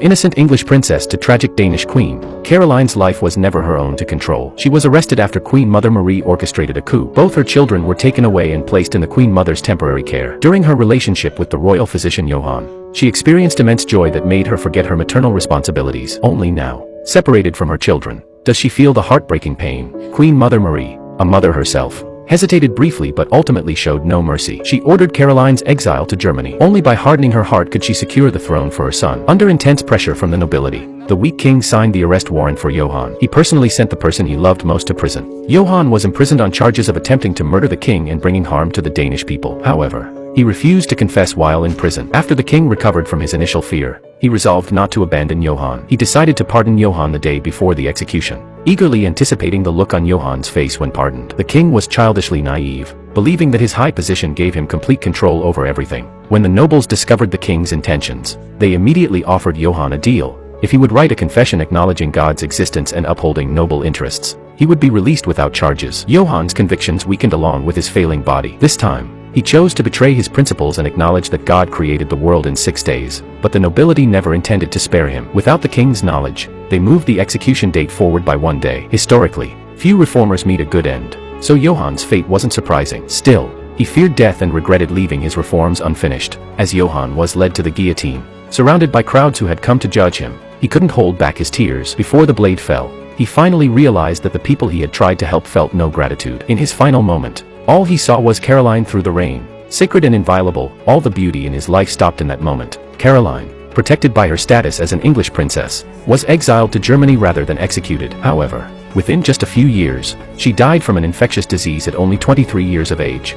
innocent English princess to tragic Danish queen, Caroline's life was never her own to control. She was arrested after Queen Mother Marie orchestrated a coup. Both her children were taken away and placed in the Queen Mother's temporary care. During her relationship with the royal physician Johann, she experienced immense joy that made her forget her maternal responsibilities. Only now, separated from her children, does she feel the heartbreaking pain. Queen Mother Marie, a mother herself, hesitated briefly but ultimately showed no mercy. She ordered Caroline's exile to Germany. Only by hardening her heart could she secure the throne for her son. Under intense pressure from the nobility, the weak king signed the arrest warrant for Johann. He personally sent the person he loved most to prison. Johann was imprisoned on charges of attempting to murder the king and bringing harm to the Danish people. However, he refused to confess while in prison. After the king recovered from his initial fear, he resolved not to abandon Johann. He decided to pardon Johann the day before the execution, eagerly anticipating the look on Johann's face when pardoned. The king was childishly naive, believing that his high position gave him complete control over everything. When the nobles discovered the king's intentions, they immediately offered Johann a deal. If he would write a confession acknowledging God's existence and upholding noble interests, he would be released without charges. Johann's convictions weakened along with his failing body. This time, he chose to betray his principles and acknowledge that God created the world in 6 days, but the nobility never intended to spare him. Without the king's knowledge, they moved the execution date forward by 1 day. Historically, few reformers meet a good end, so Johann's fate wasn't surprising. Still, he feared death and regretted leaving his reforms unfinished. As Johann was led to the guillotine, surrounded by crowds who had come to judge him, he couldn't hold back his tears. Before the blade fell, he finally realized that the people he had tried to help felt no gratitude. In his final moment, all he saw was Caroline through the rain. Sacred and inviolable, all the beauty in his life stopped in that moment. Caroline, protected by her status as an English princess, was exiled to Germany rather than executed. However, within just a few years, she died from an infectious disease at only 23 years of age.